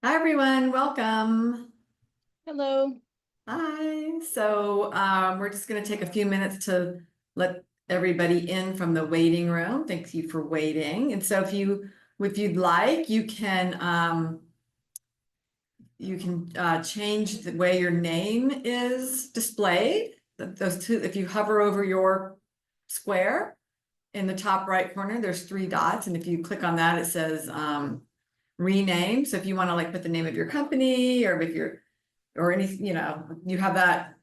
Hi, everyone. Welcome. Hello. Hi. So we're just going to take a few minutes to let everybody in from the waiting room. Thank you for waiting. And so if you'd like, you can change the way your name is displayed. Those two, if you hover over your square in the top right corner, there's three dots, and if you click on that, it says rename. So if you want to like put the name of your company, or if you're or any, you have that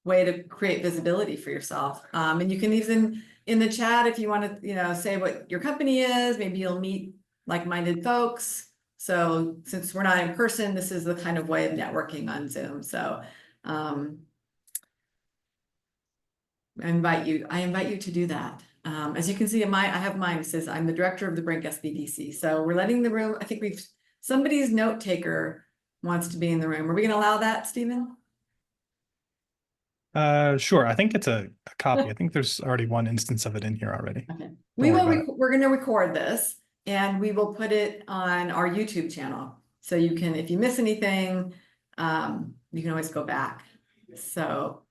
way to create visibility for yourself. And you can even in the chat, if you want to, say what your company is, maybe you'll meet like-minded folks. So since we're not in person, this is the kind of way of networking on Zoom. So I invite you to do that. As you can see, I have mine. It says I'm the director of the Brink SBDC. So we're letting the room, I think somebody's note taker wants to be in the room. Are we gonna allow that, Stephen? Sure. I think it's a copy. I think there's already one instance of it in here already. Okay. We're We're gonna record this and we will put it on our YouTube channel. So you can, if you miss anything, you can always go back. So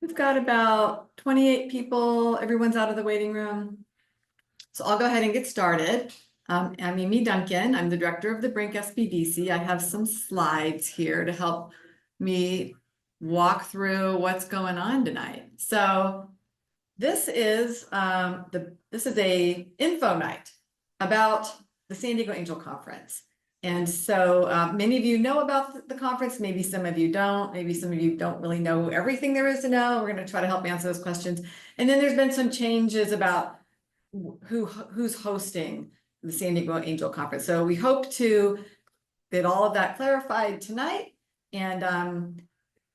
we've got about 28 people. Everyone's out of the waiting room. So I'll go ahead and get started. I'm Amy Duncan. I'm the director of the Brink SBDC. I have some slides here to help me walk through what's going on tonight. So this is a info night about the San Diego Angel Conference. And so many of you know about the conference, maybe some of you don't, maybe some of you don't really know everything there is to know. We're going to try to help answer those questions. And then there's been some changes about who's hosting the San Diego Angel Conference. So we hope to get all of that clarified tonight. And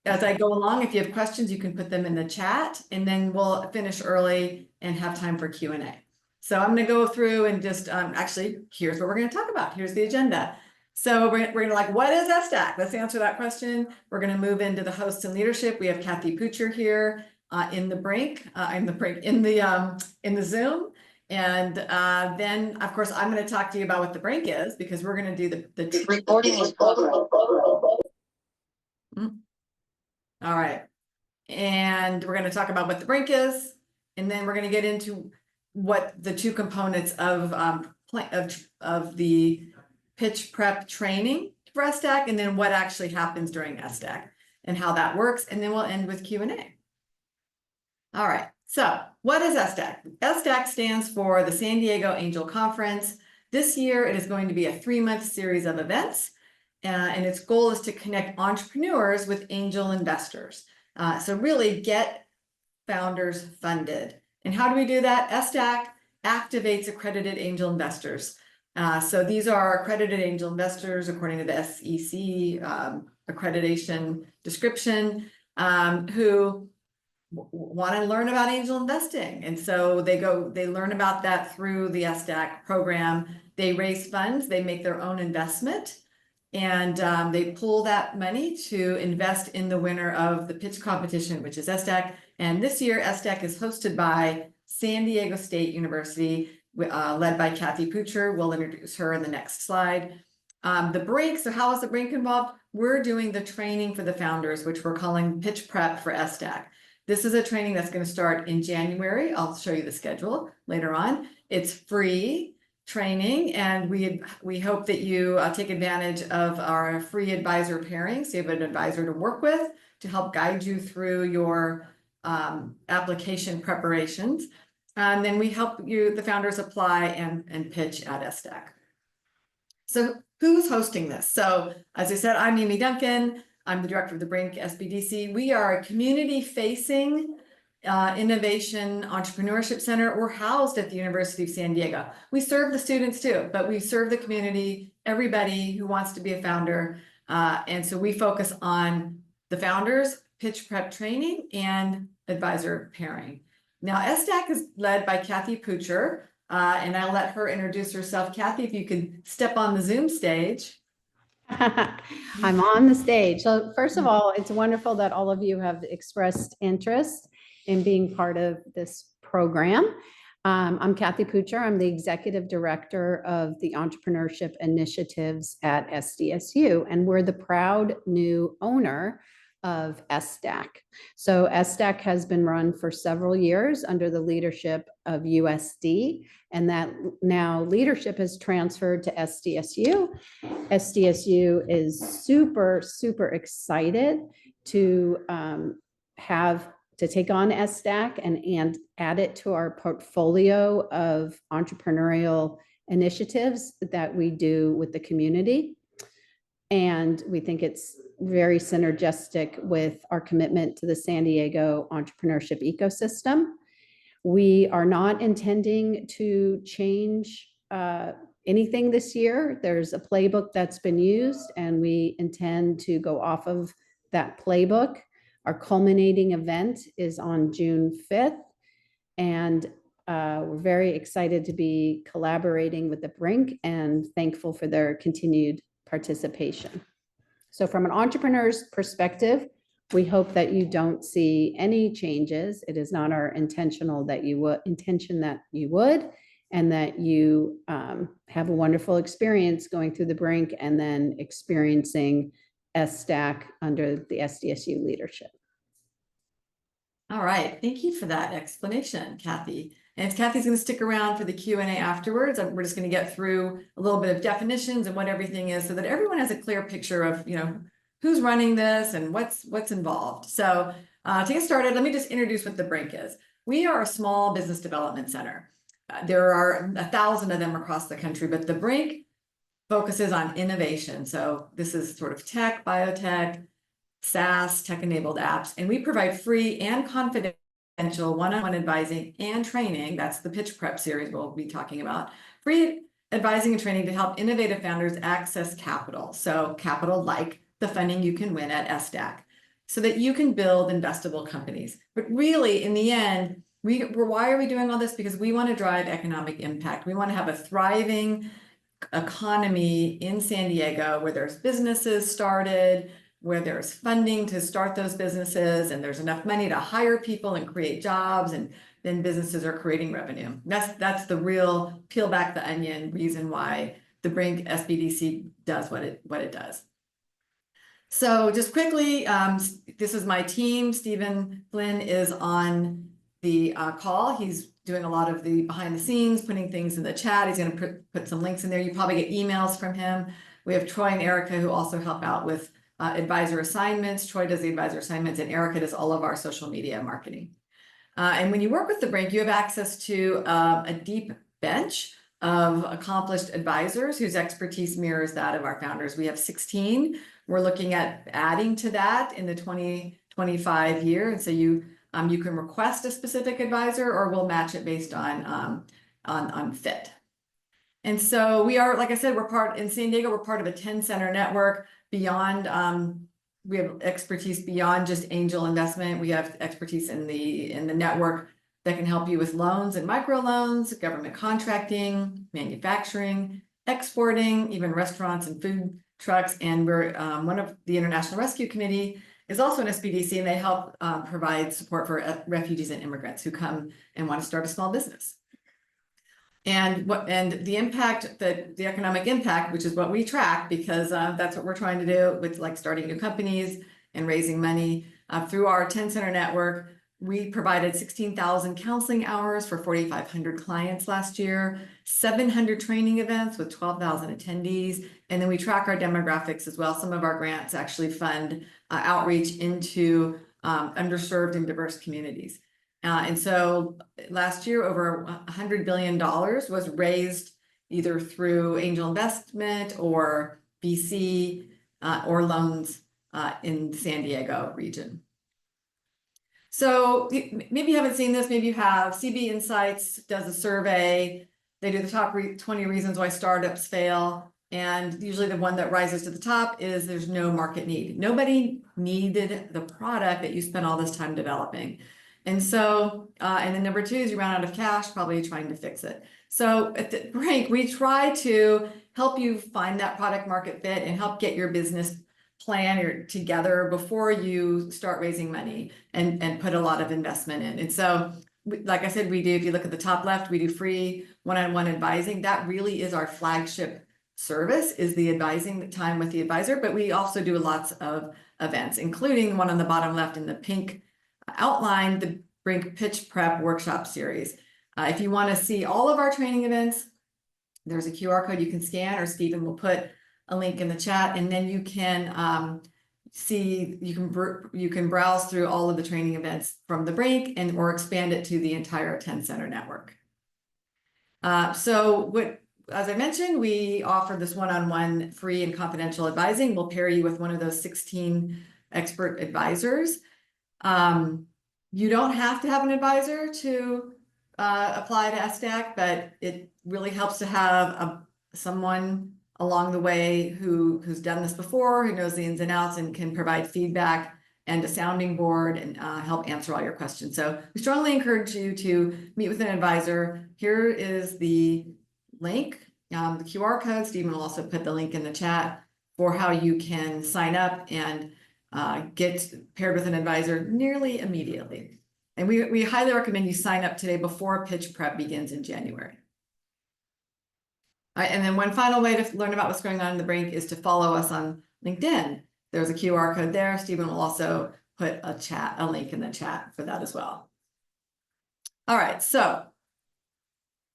as I go along, if you have questions, you can put them in the chat, and then we'll finish early and have time for Q&A. So I'm going to go through and just actually, here's what we're going to talk about. Here's the agenda. So we're going to like, what is SDAC? Let's answer that question. We're going to move into the hosts and leadership. We have Cathy Pucher here in the Zoom. And then, of course, I'm going to talk to you about what the Brink is, because we're going to do the recording. All right. And we're going to talk about what the Brink is, and then we're going to get into what the two components of the pitch prep training for SDAC, and then what actually happens during SDAC and how that works. And then we'll end with Q&A. All right. So what is SDAC? SDAC stands for the San Diego Angel Conference. This year, it is going to be a 3-month series of events. And its goal is to connect entrepreneurs with angel investors. So really get founders funded. And how do we do that? SDAC activates accredited angel investors. So these are accredited angel investors according to the SEC accreditation description, who want to learn about angel investing. And so they learn about that through the SDAC program. They raise funds, they make their own investment, and they pool that money to invest in the winner of the pitch competition, which is SDAC. And this year, SDAC is hosted by San Diego State University, led by Cathy Pucher. We'll introduce her in the next slide. The Brink, so how is the Brink involved? We're doing the training for the founders, which we're calling Pitch Prep for SDAC. This is a training that's going to start in January. I'll show you the schedule later on. It's free training, and we hope that you take advantage of our free advisor pairing. So you have an advisor to work with to help guide you through your application preparations. And then we help the founders apply and pitch at SDAC. So who's hosting this? So as I said, I'm Amy Duncan. I'm the director of the Brink SBDC. We are a community-facing innovation entrepreneurship center. We're housed at the University of San Diego. We serve the students too, but we serve the community, everybody who wants to be a founder. And so we focus on the founders, pitch prep training, and advisor pairing. Now, SDAC is led by Cathy Pucher, and I'll let her introduce herself. Cathy, if you could step on the Zoom stage. I'm on the stage. So first of all, it's wonderful that all of you have expressed interest in being part of this program. I'm Cathy Pucher. I'm the Executive Director of the Entrepreneurship Initiatives at SDSU, and we're the proud new owner of SDAC. So SDAC has been run for several years under the leadership of USD, and that now leadership has transferred to SDSU. SDSU is super, super excited to take on SDAC and add it to our portfolio of entrepreneurial initiatives that we do with the community. And we think it's very synergistic with our commitment to the San Diego entrepreneurship ecosystem. We are not intending to change anything this year. There's a playbook that's been used, and we intend to go off of that playbook. Our culminating event is on June 5th, and we're very excited to be collaborating with the Brink and thankful for their continued participation. So from an entrepreneur's perspective, we hope that you don't see any changes. It is not our intention that you would, and that you have a wonderful experience going through the Brink and then experiencing SDAC under the SDSU leadership. All right, thank you for that explanation, Cathy. And Cathy's going to stick around for the Q&A afterwards. We're just going to get through a little bit of definitions and what everything is so that everyone has a clear picture of, who's running this and what's involved. So to get started, let me just introduce what the Brink is. We are a small business development center. There are 1,000 of them across the country, but the Brink focuses on innovation. So this is sort of tech, biotech, SaaS, tech-enabled apps, and we provide free and confidential one-on-one advising and training. That's the pitch prep series we'll be talking about. Free advising and training to help innovative founders access capital. So capital like the funding you can win at SDAC, so that you can build investable companies. But really, in the end, why are we doing all this? Because we want to drive economic impact. We want to have a thriving economy in San Diego where there's businesses started, where there's funding to start those businesses, and there's enough money to hire people and create jobs, and then businesses are creating revenue. That's the real peel back the onion reason why the Brink SBDC does what it does. So just quickly, this is my team. Stephen Flynn is on the call. He's doing a lot of the behind the scenes, putting things in the chat. He's going to put some links in there. You probably get emails from him. We have Troy and Erica who also help out with advisor assignments. Troy does the advisor assignments, and Erica does all of our social media marketing. And when you work with the Brink, you have access to a deep bench of accomplished advisors whose expertise mirrors that of our founders. We have 16. We're looking at adding to that in the 2025 year. And so you can request a specific advisor, or we'll match it based on fit. And so we are, like I said, in San Diego, we're part of a 10-center network. Beyond, we have expertise beyond just angel investment. We have expertise in the network that can help you with loans and microloans, government contracting, manufacturing, exporting, even restaurants and food trucks. And we're one of the International Rescue Committee is also an SBDC, and they help provide support for refugees and immigrants who come and want to start a small business. And the impact, the economic impact, which is what we track, because that's what we're trying to do with like starting new companies and raising money through our 10-center network. We provided 16,000 counseling hours for 4,500 clients last year, 700 training events with 12,000 attendees. And then we track our demographics as well. Some of our grants actually fund outreach into underserved and diverse communities. And so last year, over $100 billion was raised either through angel investment or VC or loans in the San Diego region. So maybe you haven't seen this, maybe you have. CB Insights does a survey. They do the top 20 reasons why startups fail. And usually the one that rises to the top is there's no market need. Nobody needed the product that you spent all this time developing. And so, and then number two is you ran out of cash, probably trying to fix it. So at the Brink, we try to help you find that product market fit and help get your business plan together before you start raising money and put a lot of investment in. And so like I said, we do, if you look at the top left, we do free one-on-one advising. That really is our flagship service, is the advising time with the advisor, but we also do lots of events, including one on the bottom left in the pink outline, the Brink Pitch Prep Workshop Series. If you want to see all of our training events, there's a QR code you can scan, or Stephen will put a link in the chat, and then you can see, you can browse through all of the training events from the Brink and or expand it to the entire Attend Center network. As I mentioned, we offer this one-on-one free and confidential advising. We'll pair you with one of those 16 expert advisors. You don't have to have an advisor to apply to SDAC, but it really helps to have someone along the way who's done this before, who knows the ins and outs and can provide feedback and a sounding board and help answer all your questions. So we strongly encourage you to meet with an advisor. Here is the link, the QR code. Stephen will also put the link in the chat for how you can sign up and get paired with an advisor nearly immediately. And we highly recommend you sign up today before pitch prep begins in January. All right, and then one final way to learn about what's going on in the Brink is to follow us on LinkedIn. There's a QR code there. Stephen will also put a link in the chat for that as well. All right, so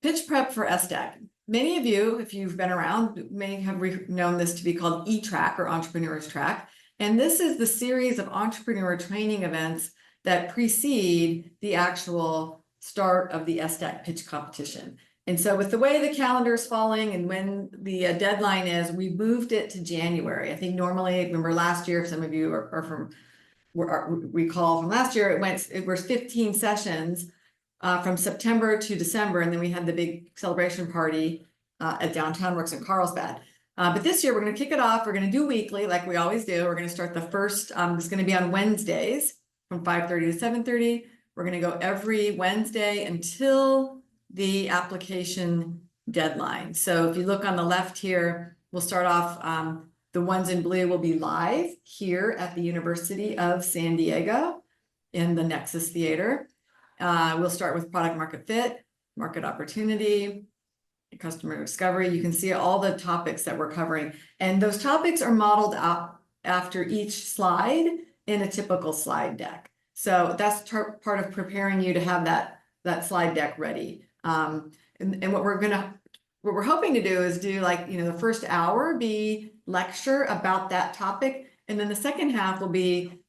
pitch prep for SDAC. Many of you, if you've been around, may have known this to be called E-Track or Entrepreneurs Track. And this is the series of entrepreneur training events that precede the actual start of the SDAC pitch competition. And so with the way the calendar is falling and when the deadline is, we moved it to January. I think normally, remember last year, if some of you recall from last year, it was 15 sessions from September to December. And then we had the big celebration party at Downtown Works in Carlsbad. But this year, we're going to kick it off. We're going to do weekly like we always do. We're going to start the first, it's going to be on Wednesdays from 5:30 to 7:30. We're going to go every Wednesday until the application deadline. So if you look on the left here, we'll start off, the ones in blue will be live here at the University of San Diego in the Nexus Theater. We'll start with product market fit, market opportunity, customer discovery. You can see all the topics that we're covering. And those topics are modeled out after each slide in a typical slide deck. So that's part of preparing you to have that slide deck ready. And what we're hoping to do is do, like, the first hour be lecture about that topic. And then the second half will be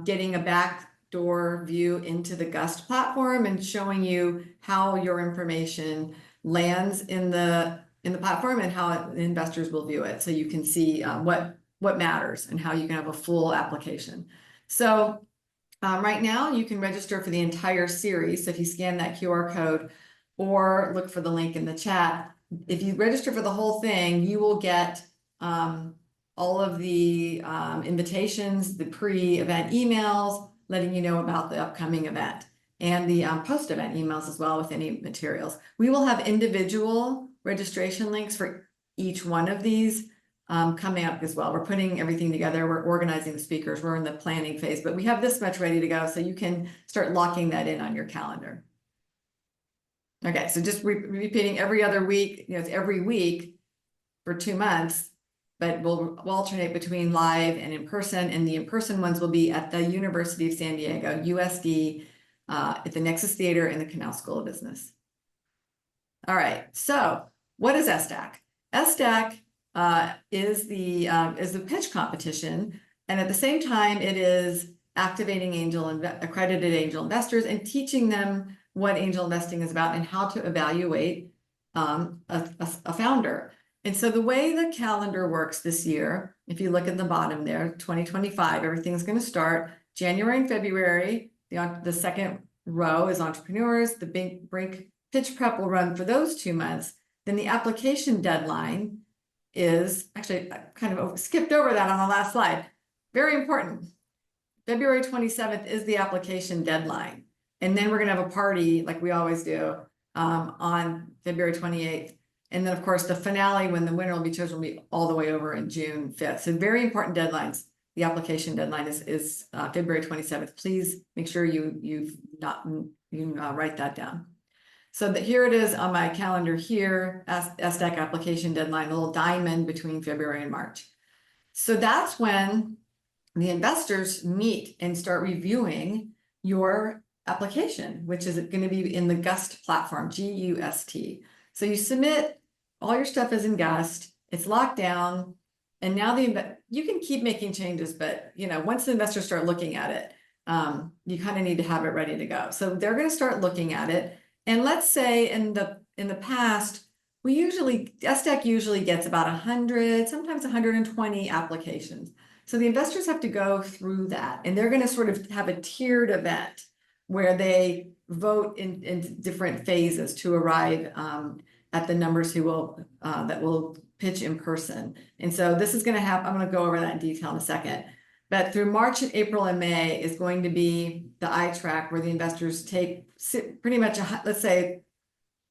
getting a backdoor view into the GUST platform and showing you how your information lands in the platform and how investors will view it. So you can see what matters and how you can have a full application. So right now you can register for the entire series. So if you scan that QR code or look for the link in the chat, if you register for the whole thing, you will get all of the invitations, the pre-event emails, letting you know about the upcoming event, and the post-event emails as well with any materials. We will have individual registration links for each one of these coming up as well. We're putting everything together. We're organizing the speakers. We're in the planning phase, but we have this much ready to go, so you can start locking that in on your calendar. Okay, so just repeating every other week, it's every week for 2 months, but we'll alternate between live and in person, and the in-person ones will be at the University of San Diego, USD, at the Nexus Theater and the Canal School of Business. All right, so what is SDAC? SDAC is the pitch competition, and at the same time, it is activating accredited angel investors and teaching them what angel investing is about and how to evaluate a founder. And so the way the calendar works this year, if you look at the bottom there, 2025, everything's going to start January and February. The second row is entrepreneurs. The Brink pitch prep will run for those 2 months. Then the application deadline is, actually, I kind of skipped over that on the last slide. Very important. February 27th is the application deadline. And then we're going to have a party like we always do on February 28th. And then, of course, the finale, when the winner will be chosen, will be all the way over in June 5th. So very important deadlines. The application deadline is February 27th. Please make sure you've not You can write that down. So that here it is on my calendar here, SDAC application deadline, a little diamond between February and March. So that's when the investors meet and start reviewing your application, which is going to be in the GUST platform, GUST. So you submit, all your stuff is in GUST, it's locked down, and now you can keep making changes, but once the investors start looking at it, you kind of need to have it ready to go. So they're going to start looking at it. And let's say in the past, SDAC usually gets about 100, sometimes 120 applications. So the investors have to go through that, and they're going to sort of have a tiered event where they vote in different phases to arrive at the numbers that will pitch in person. And so this is going to happen. I'm going to go over that in detail in a second. But through March and April and May is going to be the eye track where the investors take pretty much, let's say,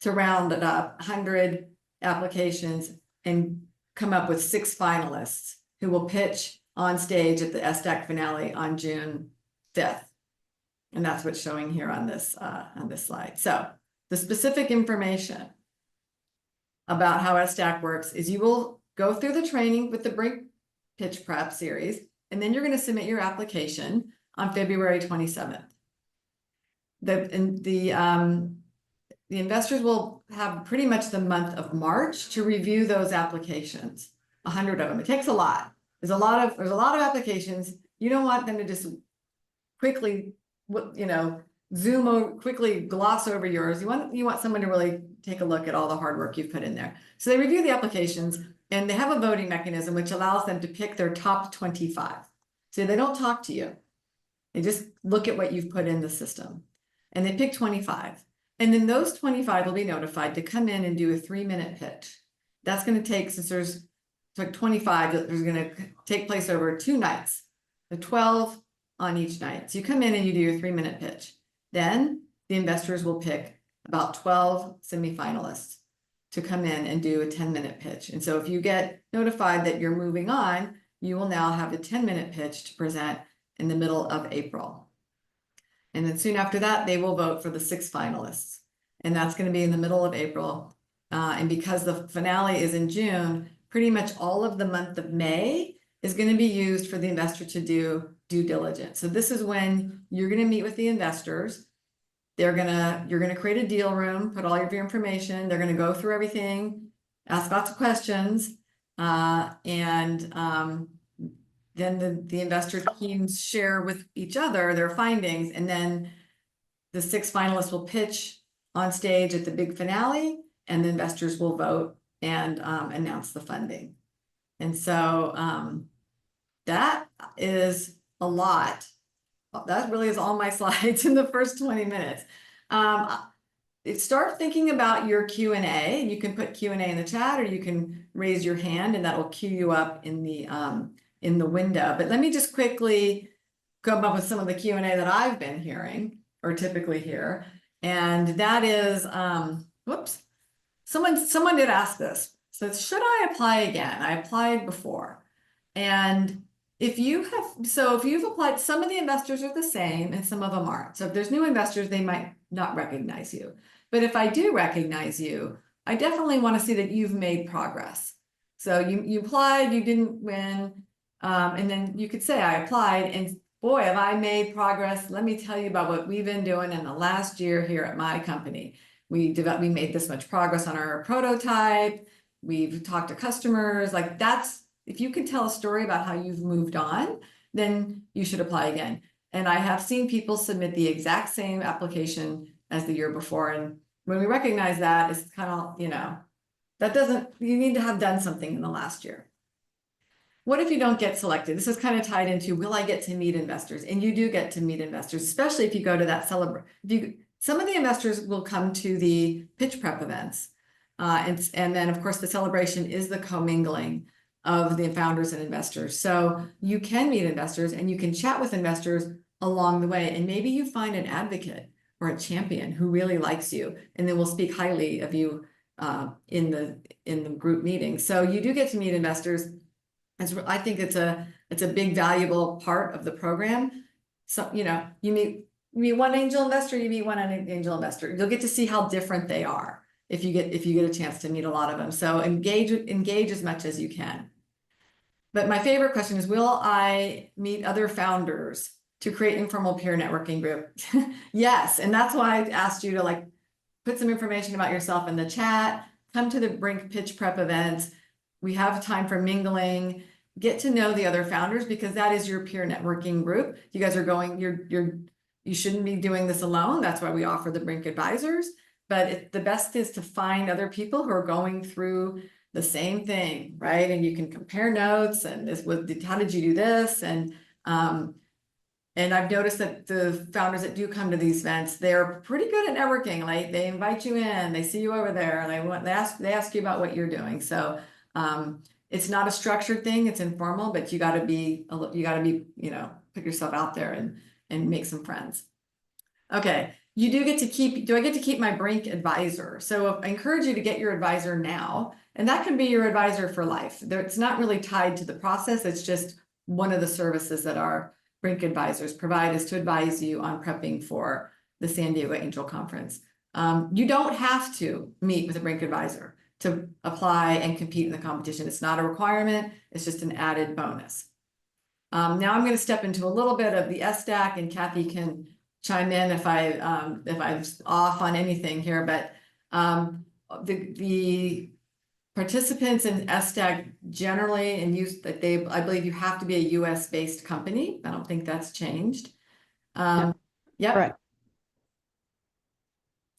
to round it up, 100 applications and come up with 6 finalists who will pitch on stage at the SDAC finale on June 5th. And that's what's showing here on this slide. So the specific information about how SDAC works is you will go through the training with the Brink Pitch Prep series, and then you're going to submit your application on February 27th. The investors will have pretty much the month of March to review those applications, 100 of them. It takes a lot. There's a lot of applications. You don't want them to just quickly, quickly gloss over yours. You want someone to really take a look at all the hard work you've put in there. So they review the applications, and they have a voting mechanism which allows them to pick their top 25. So they don't talk to you. They just look at what you've put in the system, and they pick 25. And then those 25 will be notified to come in and do a 3-minute pitch. That's going to take, since there's like 25, there's going to take place over 2 nights, the 12 on each night. So you come in and you do your 3-minute pitch. Then the investors will pick about 12 semifinalists to come in and do a 10-minute pitch. And so if you get notified that you're moving on, you will now have a 10-minute pitch to present in the middle of April. And then soon after that, they will vote for the 6 finalists. And that's going to be in the middle of April. And because the finale is in June, pretty much all of the month of May is going to be used for the investor to do due diligence. So this is when you're going to meet with the investors. You're going to create a deal room, put all of your information. They're going to go through everything, ask lots of questions, then the investor teams share with each other their findings, and then the 6 finalists will pitch on stage at the big finale, and the investors will vote and announce the funding. And so that is a lot. That really is all my slides in the first 20 minutes. Start thinking about your Q&A. You can put Q&A in the chat, or you can raise your hand, and that will queue you up in the window. But let me just quickly come up with some of the Q&A that I've been hearing, or typically hear. And that is, whoops, someone did ask this. So should I apply again? I applied before. And if you've applied, some of the investors are the same and some of them aren't. So if there's new investors, they might not recognize you. But if I do recognize you, I definitely want to see that you've made progress. So you applied, you didn't win, and then you could say, I applied, and boy, have I made progress. Let me tell you about what we've been doing in the last year here at my company. We made this much progress on our prototype. We've talked to customers. Like, that's, if you can tell a story about how you've moved on, then you should apply again. And I have seen people submit the exact same application as the year before. And when we recognize that, it's kind of, you need to have done something in the last year. What if you don't get selected? This is kind of tied into, will I get to meet investors? And you do get to meet investors, especially if you go to that some of the investors will come to the pitch prep events. And then, of course, the celebration is the commingling of the founders and investors. So you can meet investors and you can chat with investors along the way. And maybe you find an advocate or a champion who really likes you, and then will speak highly of you in the group meeting. So you do get to meet investors. I think it's a big, valuable part of the program. So, you meet meet one angel investor, you meet one angel investor. You'll get to see how different they are if you get a chance to meet a lot of them. So engage as much as you can. But my favorite question is, will I meet other founders to create informal peer networking group? Yes, and that's why I asked you to like put some information about yourself in the chat, come to the Brink Pitch Prep events. We have time for mingling, get to know the other founders, because that is your peer networking group. You guys are going, you shouldn't be doing this alone. That's why we offer the Brink Advisors. But the best is to find other people who are going through the same thing, right? And you can compare notes and how did you do this? And I've noticed that the founders that do come to these events, they're pretty good at networking. Like they invite you in, they see you over there, and they ask you about what you're doing. So it's not a structured thing; it's informal, but you got to be, put yourself out there and make some friends. Okay, you do get to keep. Do I get to keep my Brink advisor? So I encourage you to get your advisor now, and that can be your advisor for life. It's not really tied to the process. It's just one of the services that our Brink advisors provide is to advise you on prepping for the San Diego Angel Conference. You don't have to meet with a Brink advisor to apply and compete in the competition. It's not a requirement. It's just an added bonus. Now I'm going to step into a little bit of the SDAC, and Cathy can chime in if I'm off on anything here. But the participants in SDAC generally I believe you have to be a US based company. I don't think that's changed. Yep.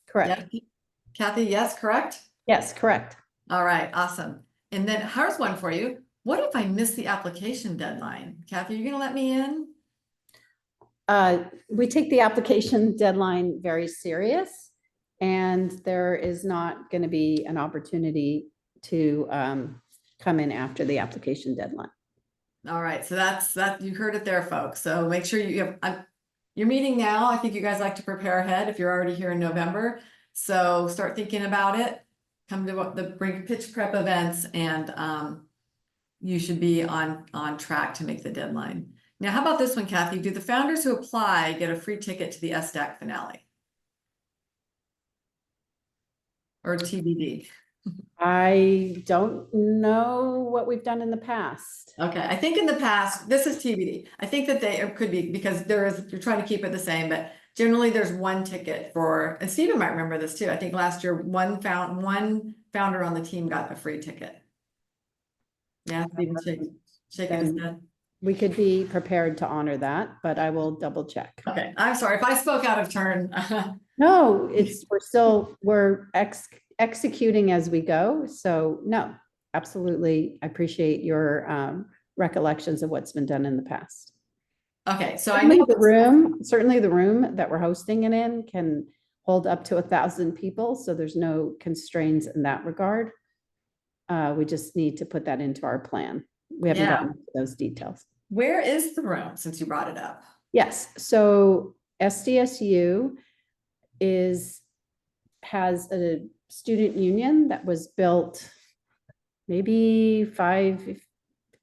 Correct. Yep. Cathy, yes, correct? Yes, correct. All right, awesome. And then here's one for you. What if I miss the application deadline? Cathy, are you gonna let me in? We take the application deadline very serious, and there is not going to be an opportunity to come in after the application deadline. All right, so that's you heard it there, folks. So make sure you're meeting now. I think you guys like to prepare ahead if you're already here in November. So start thinking about it. Come to the Brink Pitch Prep events, and you should be on track to make the deadline. Now, how about this one, Cathy? Do the founders who apply get a free ticket to the SDAC finale? Or TBD? I don't know what we've done in the past. Okay, I think in the past, this is TBD. I think that it could be, because you're trying to keep it the same, but generally there's one ticket and Stephen might remember this too. I think last year one founder on the team got a free ticket. Yeah, Stephen shaking his head. We could be prepared to honor that, but I will double check. Okay, I'm sorry if I spoke out of turn. No, we're executing as we go. So no, absolutely. I appreciate your recollections of what's been done in the past. Okay, so certainly the room that we're hosting it in can hold up to 1,000 people. So there's no constraints in that regard. We just need to put that into our plan. We haven't gotten into those details. Where is the room, since you brought it up? Yes, so SDSU has a student union that was built maybe 8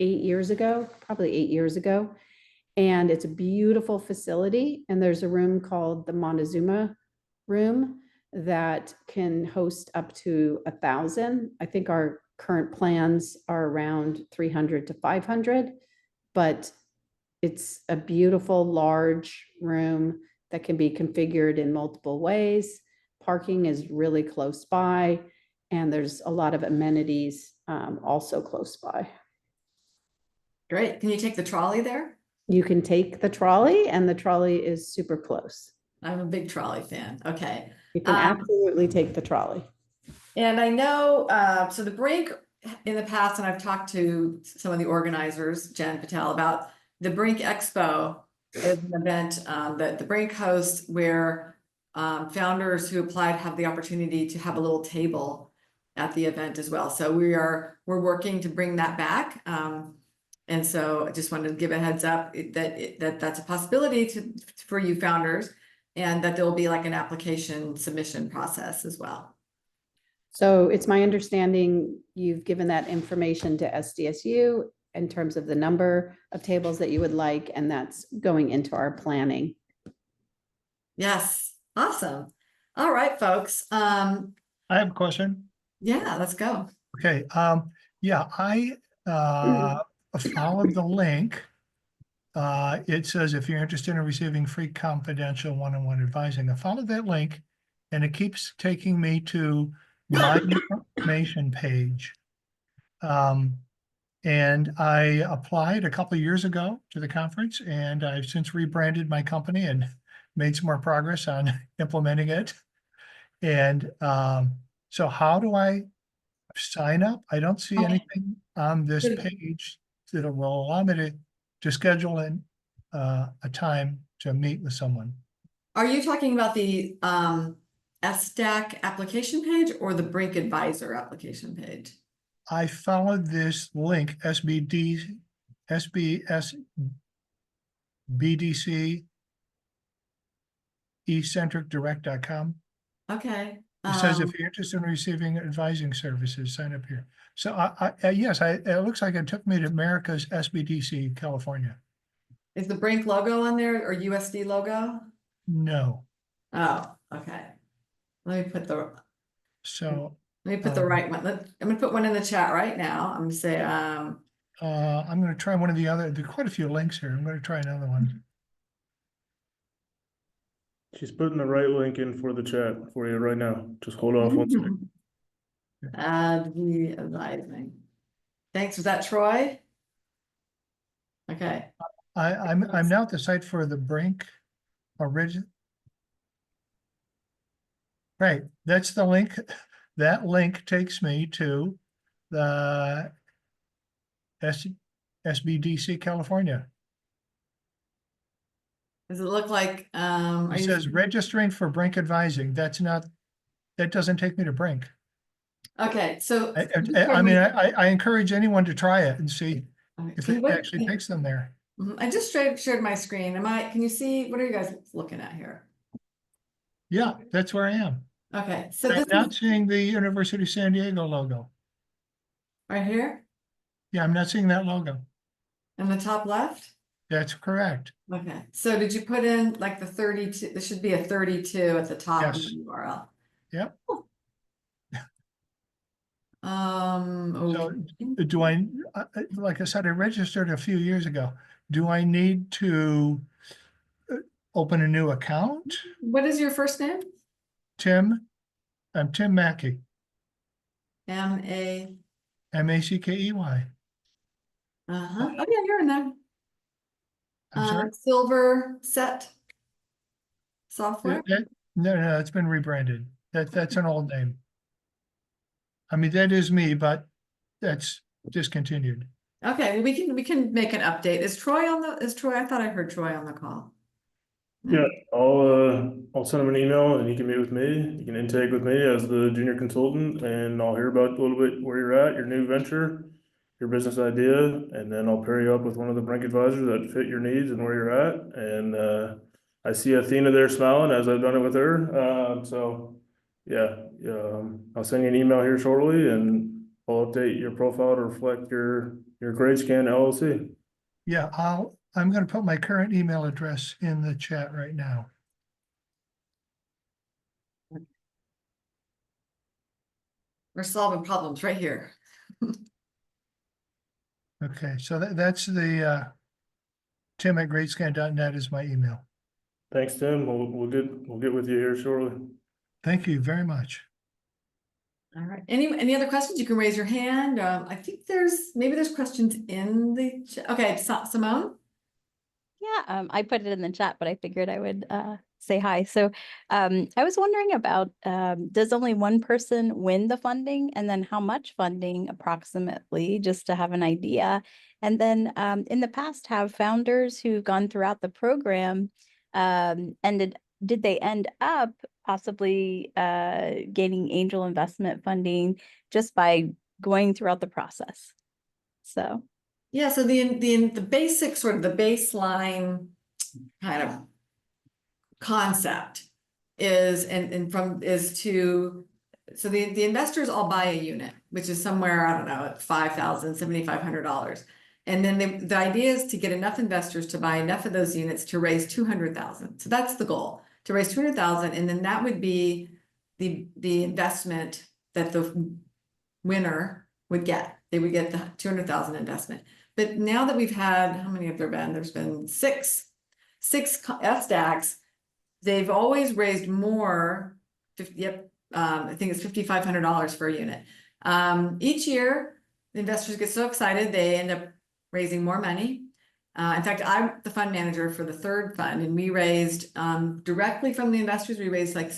years ago, probably 8 years ago. And it's a beautiful facility. And there's a room called the Montezuma room that can host up to 1,000. I think our current plans are around 300 to 500, but it's a beautiful large room that can be configured in multiple ways. Parking is really close by, and there's a lot of amenities also close by. Great. Can you take the trolley there? You can take the trolley, and the trolley is super close. I'm a big trolley fan. Okay. You can absolutely take the trolley. And I know, so the Brink in the past, and I've talked to some of the organizers, Jen Patel, about the Brink Expo is an event that the Brink hosts where founders who applied have the opportunity to have a little table at the event as well. So we're working to bring that back. And so I just wanted to give a heads up that that's a possibility for you founders, and that there'll be like an application submission process as well. So it's my understanding you've given that information to SDSU in terms of the number of tables that you would like, and that's going into our planning. Yes, awesome. All right, folks. I have a question. Yeah, let's go. Okay, yeah, I followed the link. It says if you're interested in receiving free confidential one-on-one advising, I followed that link and it keeps taking me to my information page. And I applied a couple of years ago to the conference and I've since rebranded my company and made some more progress on implementing it. And so how do I sign up? I don't see Okay. anything on this Good. page that will allow me to schedule in a time to meet with someone. Are you talking about the SDAC application page or the Brink Advisor application page? I followed this link, SBDC, ecentricdirect.com. Okay. It says if you're interested in receiving advising services, sign up here. So yes, it looks like it took me to America's SBDC, California. Is the Brink logo on there or USD logo? No. Oh, okay. Let me put the So right one. I'm gonna put one in the chat right now. I'm gonna say I'm going to try one of the other. There are quite a few links here. I'm going to try another one. She's putting the right link in for the chat for you right now. Just hold off one second. advising. Thanks. Was that Troy? Okay. I'm now at the site for the Brink original. Right, that's the link. That link takes me to the SBDC California. Does it look like It says registering for Brink advising. That doesn't take me to Brink. okay, so I mean, I encourage anyone to try it and see if it Wait, actually takes them there. I just shared my screen. Can you see, what are you guys looking at here? Yeah, that's where I am. Okay, so I'm this not is seeing the University of San Diego logo. right here Yeah, I'm not seeing that logo. in the top left. That's correct. Okay, so did you put in like the 32? There should be a 32 at the top of Yes. the URL. Yep. Okay. So do I, like I said, I registered a few years ago. Do I need to open a new account? What is your first name? I'm Tim Mackey, M-A. Mackey. Oh yeah, you're in there. I'm sorry? Silver Set Software. No, it's been rebranded. That's an old name. I mean, that is me, but that's discontinued. Okay, well, we can make an update. Is Troy on the, I thought I heard Troy on the call. Yeah, I'll send him an email and he can meet with me. He can intake with me as the junior consultant and I'll hear about a little bit where you're at, your new venture, your business idea, and then I'll pair you up with one of the Brink advisors that fit your needs and where you're at. And I see Athena there smiling as I've done it with her. So yeah, I'll send you an email here shortly and I'll update your profile to reflect your GradeScan LLC. Yeah, I'm going to put my current email address in the chat right now. We're solving problems right here. Okay, so that's the tim@gradescan.net is my email. Thanks, Tim. We'll get with you here shortly. Thank you very much. All right. Any other questions? You can raise your hand. I think maybe there's questions in the chat. Okay, Simone. Yeah, I put it in the chat, but I figured I would say hi. So I was wondering about, does only one person win the funding, and then how much funding approximately, just to have an idea? And then in the past, have founders who've gone throughout the program did they end up possibly gaining angel investment funding just by going throughout the process? So. Yeah, so the basic sort of the baseline kind of concept is so the investors all buy a unit, which is somewhere, I don't know, at $5,000, $7,500. And then the idea is to get enough investors to buy enough of those units to raise 200,000. So that's the goal, to raise 200,000, and then that would be the investment that the winner would get. They would get the 200,000 investment. But now that we've had, how many have there been? There's been six SDACs. They've always raised more. I think it's $5,500 for a unit. Each year, the investors get so excited, they end up raising more money. In fact, I'm the fund manager for the third fund, and we raised directly from the investors. We raised like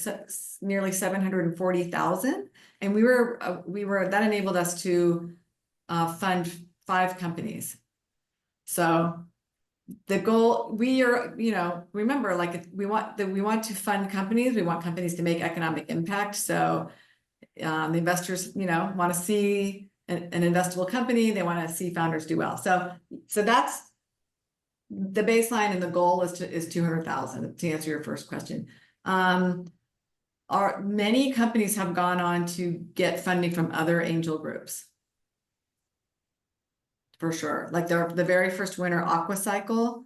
nearly 740,000, and we were that enabled us to fund 5 companies. So the goal, remember, like, we want to fund companies. We want companies to make economic impact. So the investors, want to see an investable company. They want to see founders do well. So that's the baseline, and the goal is 200,000, to answer your first question. Many companies have gone on to get funding from other angel groups. For sure. Like the very first winner, AquaCycle,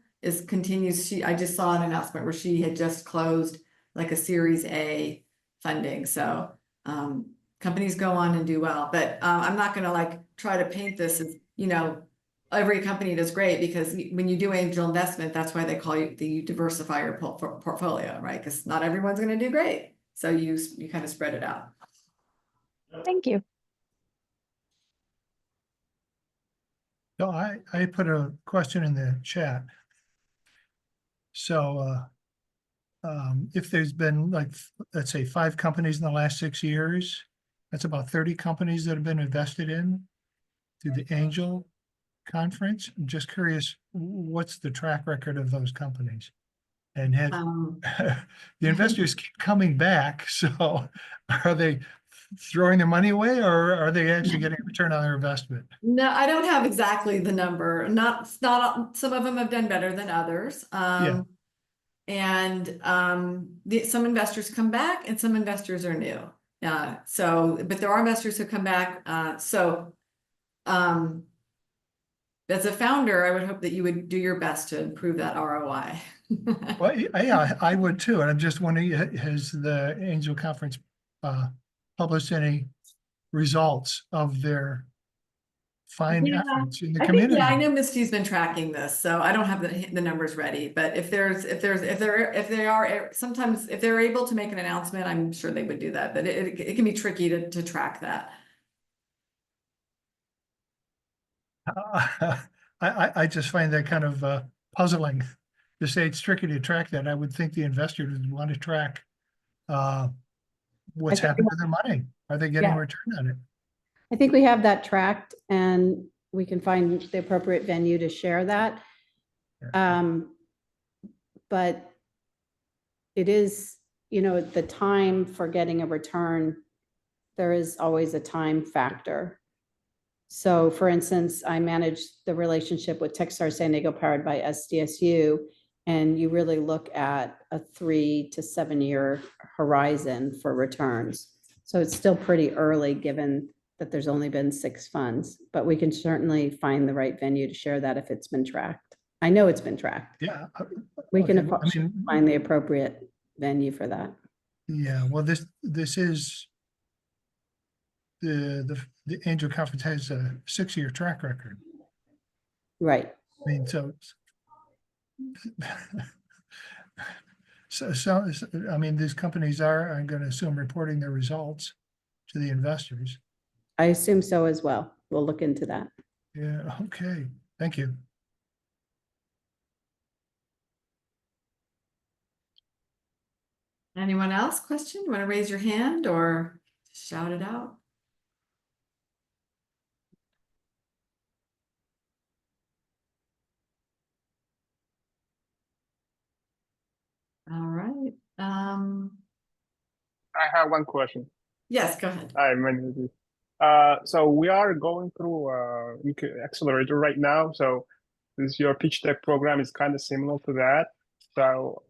continues. I just saw an announcement where she had just closed like a Series A funding. So companies go on and do well. But I'm not going to like try to paint this as, every company does great, because when you do angel investment, that's why they call you diversify your portfolio, right? Because not everyone's going to do great. So you kind of spread it out. Thank you. So I put a question in the chat. So if there's been, like, let's say 5 companies in the last 6 years, that's about 30 companies that have been invested in through the angel conference. I'm just curious, what's the track record of those companies? And have the investors keep coming back. So are they throwing their money away, or are they actually getting a return on their investment? No, I don't have exactly the number. Not some of them have done better than others. Yeah. And some investors come back, and some investors are new. But there are investors who come back. As a founder, I would hope that you would do your best to improve that ROI. Well, yeah, I would too. And I'm just wondering, has the Angel Conference published any results of their fine efforts in the community? I know Misty's been tracking this, so I don't have the numbers ready. But if they're able to make an announcement, I'm sure they would do that. But it can be tricky to track that. I just find that kind of puzzling to say it's tricky to track that. I would think the investors would want to track what's happened to their money. Are they getting a return on it? I think we have that tracked, and we can find the appropriate venue to share that. But it is, the time for getting a return, there is always a time factor. So for instance, I managed the relationship with Techstars San Diego powered by SDSU, and you really look at a 3 to 7 year horizon for returns. So it's still pretty early, given that there's only been 6 funds, but we can certainly find the right venue to share that if it's been tracked. I know it's been tracked. Yeah. We can Okay, find the appropriate venue for that. Yeah, well, this is the Angel Conference has a 6-year track record. Right. I mean, so I mean, these companies are, I'm going to assume, reporting their results to the investors. I assume so as well. We'll look into that. Yeah, okay. Thank you. Anyone else? Question? You want to raise your hand or shout it out? All right. I have one question. Yes, go ahead. So we are going through accelerator right now. So your pitch deck program is kind of similar to that. So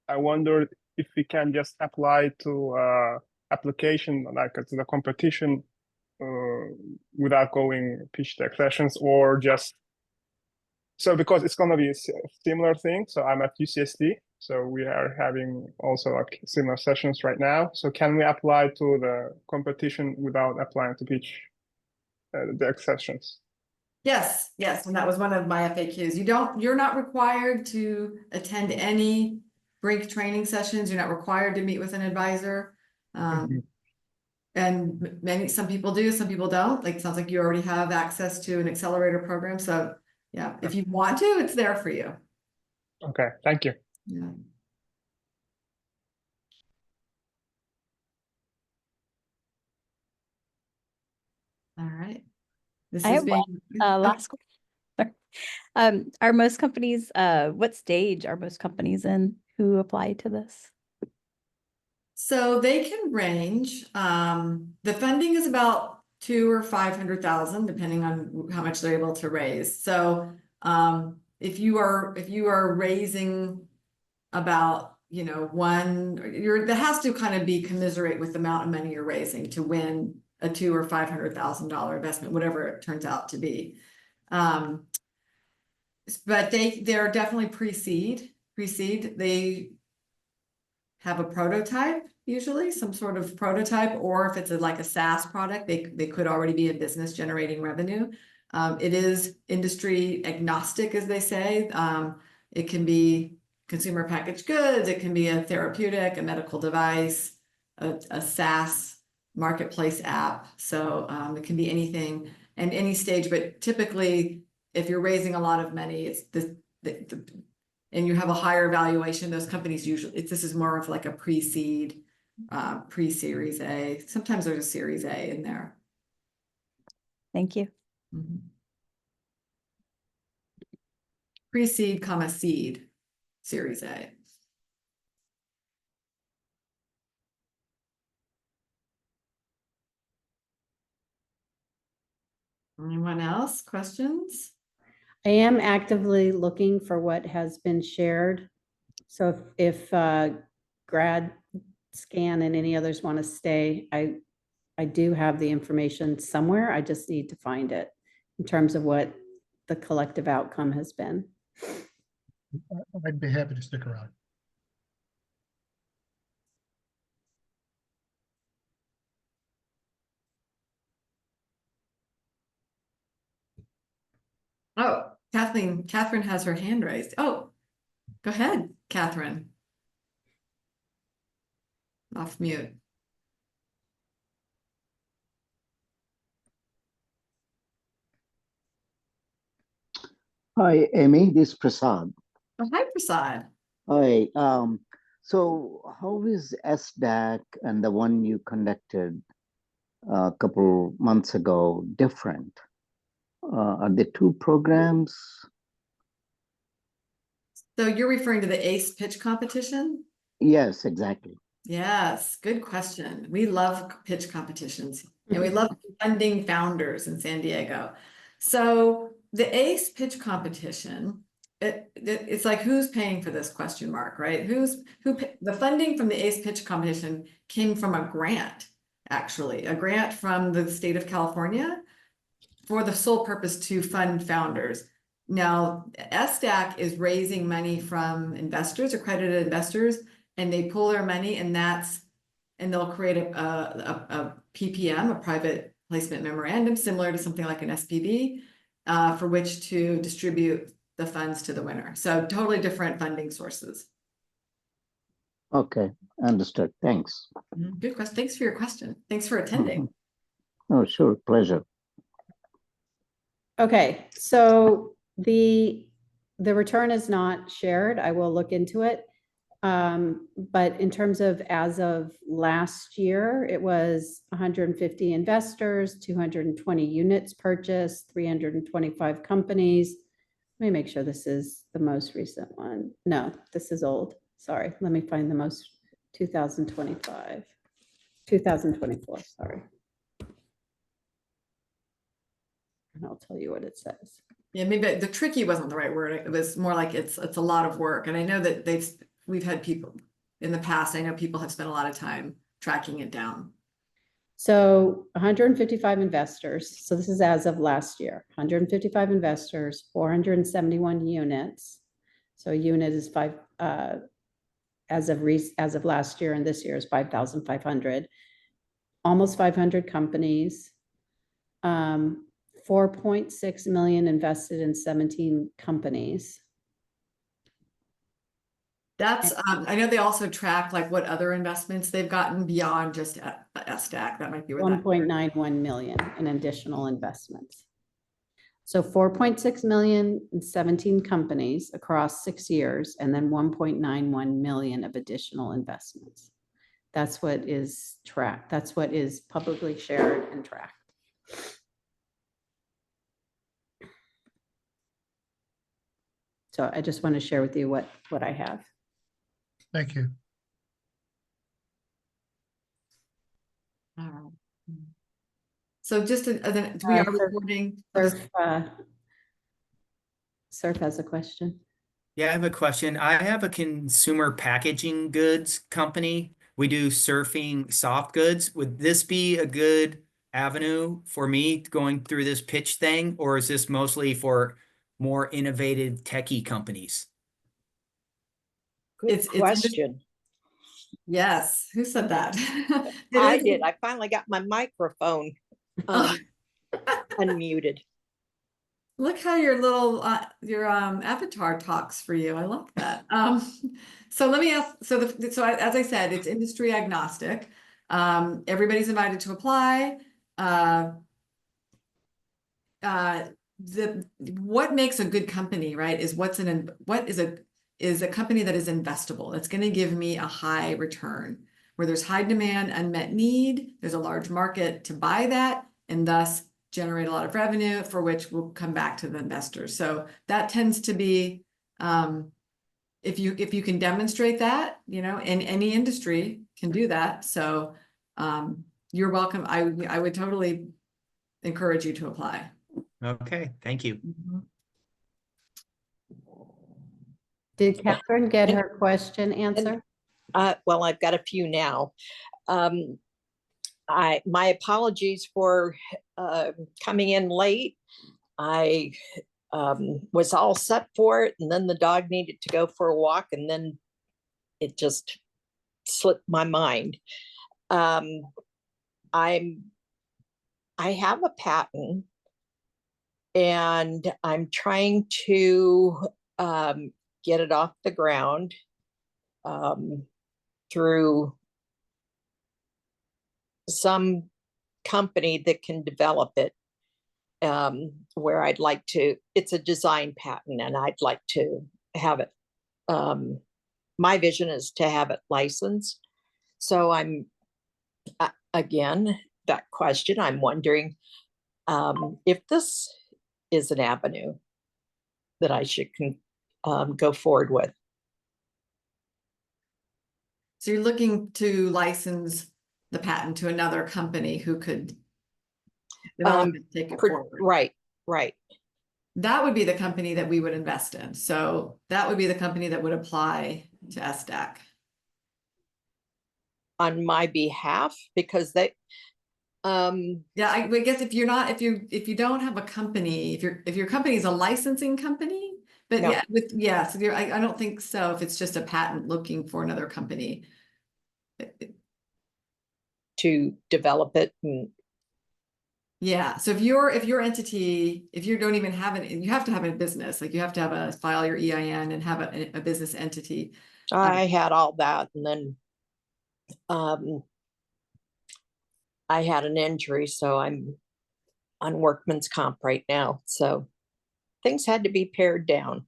I wondered if we can just apply to application, like to the competition, without going pitch deck sessions, or just, so because it's going to be a similar thing. So I'm at UCSD, So we are having also like similar sessions right now. So can we apply to the competition without applying to pitch the sessions? Yes, yes, and that was one of my FAQs. You're not required to attend any Brink training sessions. You're not required to meet with an advisor. And some people do, some people don't. Like, it sounds like you already have access to an accelerator program. So yeah, if you want to, it's there for you. Okay, thank you. Yeah. All right. This I has have been last question. Are most companies, what stage are most companies in who apply to this? So they can range. The funding is about 200,000 or 500,000, depending on how much they're able to raise. So if you are raising about, that has to kind of be commensurate with the amount of money you're raising to win a $200,000 or $500,000 investment, whatever it turns out to be. But they're definitely pre-seed. They have a prototype, usually some sort of prototype, or if it's like a SaaS product, they could already be a business generating revenue. It is industry agnostic, as they say. It can be consumer packaged goods, it can be a therapeutic, a medical device, a SaaS marketplace app. So it can be anything and any stage, but typically if you're raising a lot of money, it's and you have a higher valuation, those companies usually, this is more of like a pre-seed, pre-series A. Sometimes there's a series A in there. Thank you. Pre-seed, seed, series A. Anyone else? Questions? I am actively looking for what has been shared. So if grad scan and any others want to stay, I do have the information somewhere. I just need to find it in terms of what the collective outcome has been. I'd be happy to stick around. Oh, Catherine has her hand raised. Oh, go ahead, Catherine. Off mute. Hi, Amy, this is Prasad. Oh, hi, Prasad. Hi, so how is SDAC and the one you conducted a couple months ago different? Are they two programs? So you're referring to the ACE pitch competition? Yes, exactly. Yes, good question. We love pitch competitions and we love funding founders in San Diego. So the ACE pitch competition, it's like, who's paying for this question mark, right? The funding from the ACE pitch competition came from a grant, actually, a grant from the state of California for the sole purpose to fund founders. Now, SDAC is raising money from investors, accredited investors, and they pull their money, and they'll create a PPM, a private placement memorandum, similar to something like an SPV, for which to distribute the funds to the winner. So totally different funding sources. Okay, understood. Thanks. Good question. Thanks for your question. Thanks for attending. Oh, sure, pleasure. Okay, so the return is not shared. I will look into it. But in terms of as of last year, it was 150 investors, 220 units purchased, 325 companies. Let me make sure this is the most recent one. No, this is old. Sorry, let me find the most 2024, sorry. And I'll tell you what it says. Yeah, maybe the tricky wasn't the right word. It was more like it's a lot of work. And I know that we've had people in the past, I know people have spent a lot of time tracking it down. So 155 investors. So this is as of last year, 155 investors, 471 units. So a unit is as of last year, and this year is 5,500. Almost 500 companies. 4.6 million invested in 17 companies. That's, I know they also track like what other investments they've gotten beyond just SDAC. That might be what that. 1.91 million in additional investments. So 4.6 million in 17 companies across 6 years, and then 1.91 million of additional investments. That's what is tracked. That's what is publicly shared and tracked. So I just want to share with you what I have. Thank you. All right. So just, we are recording. Surf has a question. Yeah, I have a question. I have a consumer packaging goods company. We do surfing soft goods. Would this be a good avenue for me going through this pitch thing, or is this mostly for more innovative techie companies? Good It's question. Yes, who said that? It I is- did. I finally got my microphone unmuted. Look how your little avatar talks for you. I love that. So let me ask. So as I said, it's industry agnostic. Everybody's invited to apply. What makes a good company, right? Is is a company that is investable. It's going to give me a high return where there's high demand, unmet need. There's a large market to buy that, and thus generate a lot of revenue for which will come back to the investors. So that tends to be, if you can demonstrate that, in any industry can do that. So you're welcome. I would totally encourage you to apply. Okay, thank you. Did Catherine get her question answered? Well, I've got a few now. My apologies for coming in late. I was all set for it, and then the dog needed to go for a walk, and then it just slipped my mind. I have a patent, and I'm trying to get it off the ground through some company that can develop it, where I'd like to, it's a design patent, and I'd like to have it, my vision is to have it licensed. So I'm, again, that question, I'm wondering if this is an avenue that I should go forward with. So you're looking to license the patent to another company who could develop and take it forward. Right. That would be the company that we would invest in. So that would be the company that would apply to SDAC. On my behalf, because they yeah, I guess if you don't have a company, if your company is a licensing company, but No. so I don't think so. If it's just a patent looking for another company to develop it, and yeah. So if your entity, if you don't even have it, you have to have a business, like you have to file your EIN and have a business entity. I had all that, and then I had an injury, so I'm on workman's comp right now. So things had to be pared down.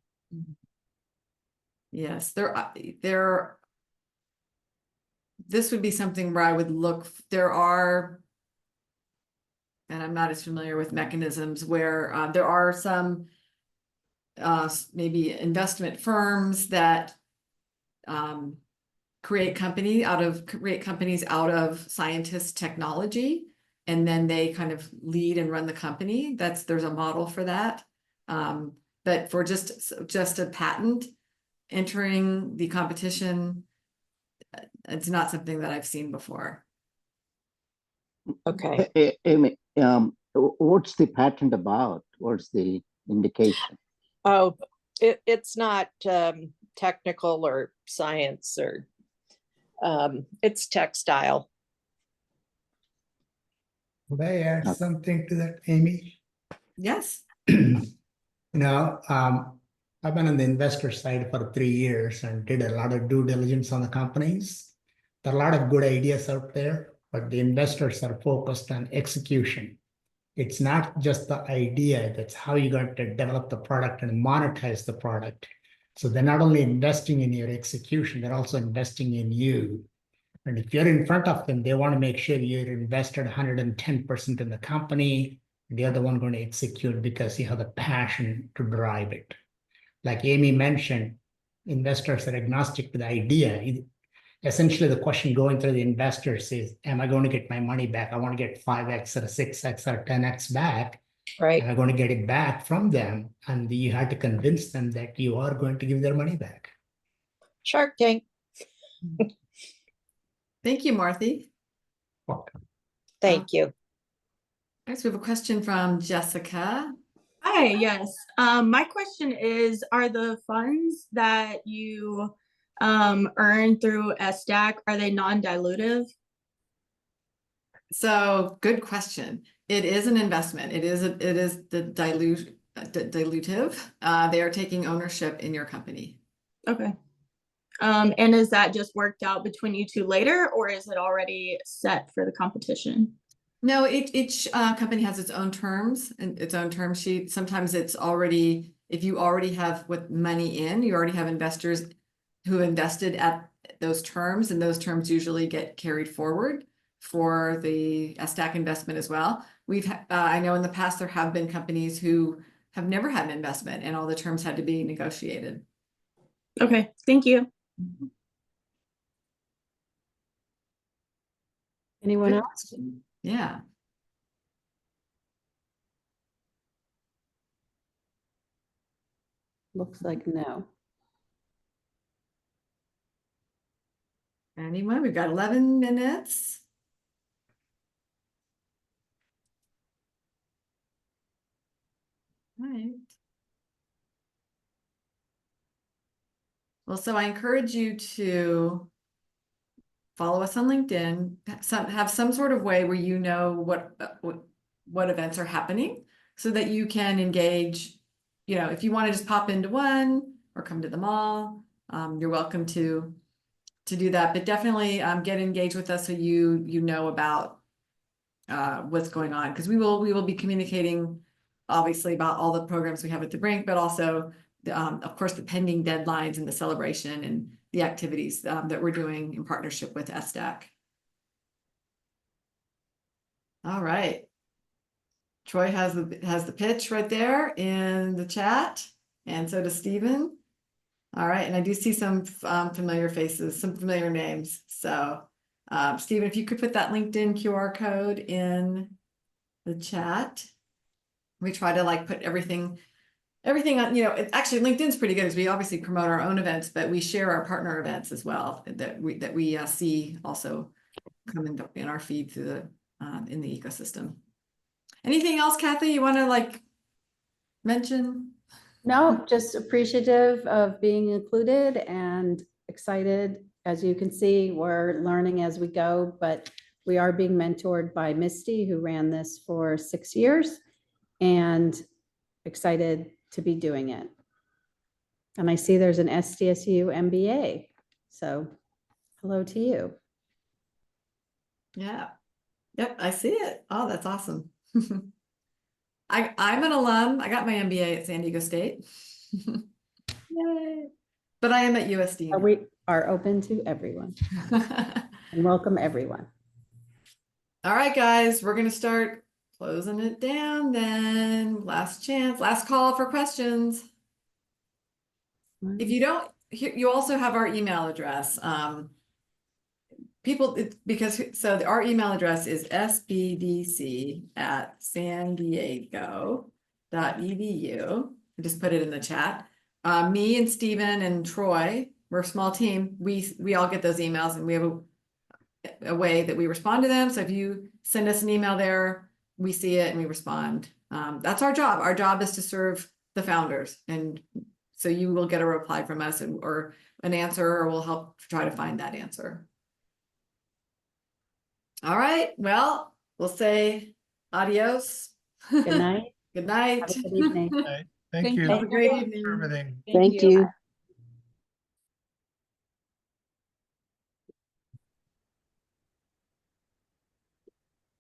Yes, this would be something where I would look, there are, and I'm not as familiar with mechanisms where there are some maybe investment firms that create companies out of scientist technology, and then they kind of lead and run the company. There's a model for that. But for just a patent entering the competition, it's not something that I've seen before. Okay. Amy, what's the patent about? What's the indication? Oh, it's not technical or science or it's textile. Could I add something to that, Amy? Yes. I've been on the investor side for 3 years and did a lot of due diligence on the companies. There are a lot of good ideas out there, but the investors are focused on execution. It's not just the idea, that's how you got to develop the product and monetize the product. So they're not only investing in your execution, they're also investing in you. And if you're in front of them, they want to make sure you're invested 110% in the company. They're the one going to execute because you have the passion to drive it. Like Amy mentioned, investors are agnostic to the idea. Essentially, the question going through the investors is, am I going to get my money back? I want to get 5x or 6x or 10x back. Right. Am I going to get it back from them? And you have to convince them that you are going to give their money back. Shark Tank. Thank you, Marthy. Welcome. Thank you. Next, we have a question from Jessica. Hi, yes. My question is, are the funds that you earn through SDAC, are they non-dilutive? So good question. It is an investment. It is the dilutive. They are taking ownership in your company. Okay. And is that just worked out between you two later, or is it already set for the competition? No, each company has its own terms and its own term sheet. Sometimes it's already, if you already have with money in, you already have investors who invested at those terms, and those terms usually get carried forward for the SDAC investment as well. I know in the past there have been companies who have never had an investment and all the terms had to be negotiated. Okay, thank you. Anyone Good else? question. Yeah. Looks like no. Anyone? We've got 11 minutes. All right. Well, so I encourage you to follow us on LinkedIn, have some sort of way where you know what events are happening so that you can engage. You know, if you want to just pop into one or come to them all, you're welcome to do that. But definitely get engaged with us so you know about what's going on, because we will be communicating obviously about all the programs we have at the Brink, but also of course the pending deadlines and the celebration and the activities that we're doing in partnership with SDAC. All right. Troy has the pitch right there in the chat, and so does Stephen. All right, and I do see some familiar faces, some familiar names. So Stephen, if you could put that LinkedIn QR code in the chat. We try to like put everything on, you know, actually LinkedIn's pretty good because we obviously promote our own events, but we share our partner events as well that we see also coming in our feed through the in the ecosystem. Anything else, Cathy, you want to like mention? No, just appreciative of being included and excited. As you can see, we're learning as we go, but we are being mentored by Misty, who ran this for 6 years, and excited to be doing it. And I see there's an SDSU MBA. So hello to you. Yeah. Yep, I see it. Oh, that's awesome. I'm an alum. I got my MBA at San Diego State. Yay. But I am at USD. We are open to everyone and welcome everyone. All right, guys, we're going to start closing it down then. Last chance, last call for questions. If you don't, you also have our email address. Our email address is sbdc@sandiego.edu. I just put it in the chat. Me and Stephen and Troy, we're a small team. We all get those emails, and we have a way that we respond to them. So if you send us an email there, we see it and we respond. That's our job. Our job is to serve the founders, and so you will get a reply from us, or an answer, or we'll help try to find that answer. All right, well, we'll say adios. Good night. Good night. Have a good evening. Thank you Have a great for evening. everything. Thank you.